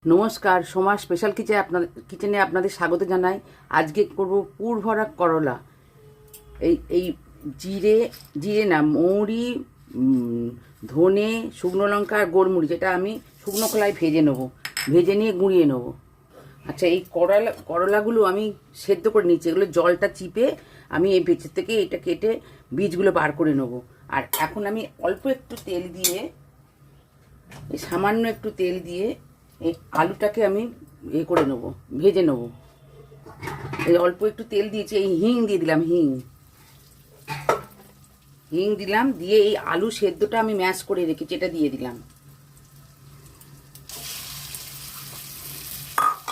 নমস্কার, সোমা স্পেশাল কিচেনে আপনাদের স্বাগত জানাই। আজকে করব পুর ভরা করলা। এই জিরে জিরে না মৌরি, ধনে, শুকনো লঙ্কা আর গোলমরিচ, এটা আমি শুকনো খোলায় ভেজে নেবো, ভেজে নিয়ে গুঁড়িয়ে নেবো। আচ্ছা, এই করলাগুলো আমি সেদ্ধ করে নিচ্ছি। এগুলো জলটা চিপে আমি এই ভেতর থেকে এটা কেটে বীজগুলো বার করে নেবো। আর এখন আমি অল্প একটু তেল দিয়ে, এই সামান্য একটু তেল দিয়ে এই আলুটাকে আমি করে নেবো, ভেজে নেবো। এই অল্প একটু তেল দিয়েছি, এই হিং দিয়ে দিলাম, হিং দিলাম, দিয়ে এই আলু সেদ্ধটা আমি ম্যাশ করে রেখেছি এটা দিয়ে দিলাম।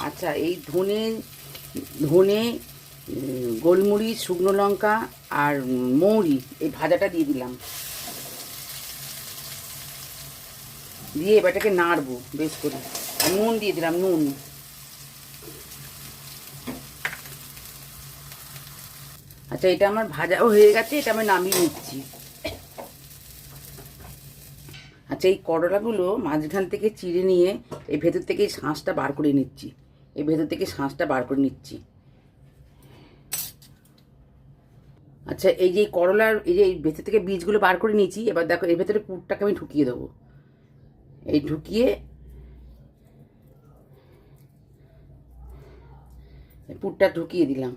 আচ্ছা, এই ধনে গোলমরিচ, শুকনো লঙ্কা আর মৌরি, এই ভাজাটা দিয়ে দিলাম। দিয়ে এবারটাকে নাড়বো বেশ করে। আর নুন দিয়ে দিলাম, নুন। আচ্ছা, এটা আমার ভাজাও হয়ে গেছে, এটা আমি নামিয়ে নিচ্ছি। আচ্ছা, এই করলাগুলো মাঝখান থেকে চিড়ে নিয়ে এই ভেতর থেকে এই শাঁসটা বার করে নিচ্ছি, এই ভেতর থেকে শাঁসটা বার করে নিচ্ছি। আচ্ছা, এই যে করলার এই ভেতর থেকে বীজগুলো বার করে নিয়েছি। এবার দেখো, এর ভেতরে পুরটাকে আমি ঢুকিয়ে দেবো। এই ঢুকিয়ে পুরটা ঢুকিয়ে দিলাম।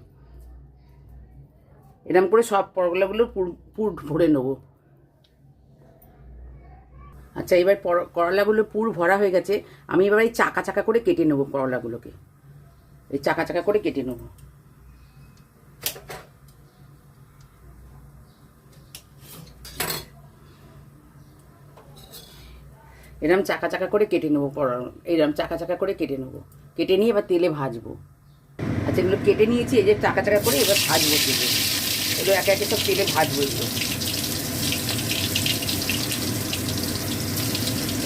এরকম করে সব করলাগুলো পুর ভরে নেবো। আচ্ছা, এবার করলাগুলো পুর ভরা হয়ে গেছে। আমি এবার এই চাকা চাকা করে কেটে নেবো করলাগুলোকে, এই চাকা চাকা করে কেটে নেবো। এরম চাকা চাকা করে কেটে নেবো, এরম চাকা চাকা করে কেটে নেবো। কেটে নিয়ে এবার তেলে ভাজবো। আচ্ছা, এগুলো কেটে নিয়েছি, এই যে চাকা চাকা করে এবার ভাজবো তেলে। এগুলো একে একে সব তেলে ভাজবো।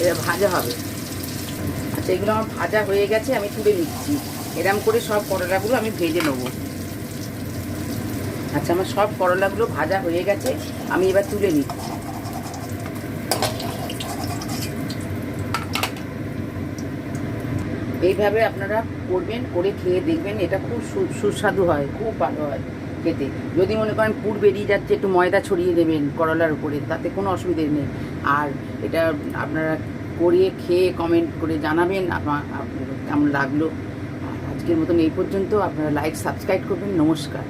এবার ভাজা হবে। আচ্ছা, এগুলো আমার ভাজা হয়ে গেছে, আমি তুলে নিচ্ছি। এরম করে সব করলাগুলো আমি ভেজে নেবো। আচ্ছা, আমার সব করলাগুলো ভাজা হয়ে গেছে, আমি এবার তুলে নিচ্ছি। এইভাবে আপনারা করবেন, করে খেয়ে দেখবেন, এটা খুব সুস্বাদু হয়, খুব ভালো হয় খেতে। যদি মনে করেন পুর বেরিয়ে যাচ্ছে, একটু ময়দা ছড়িয়ে দেবেন করলার উপরে, তাতে কোনো অসুবিধে নেই। আর এটা আপনারা করিয়ে খেয়ে কমেন্ট করে জানাবেন কেমন লাগলো। আজকের মতন এই পর্যন্ত। আপনারা লাইক সাবস্ক্রাইব করবেন। নমস্কার।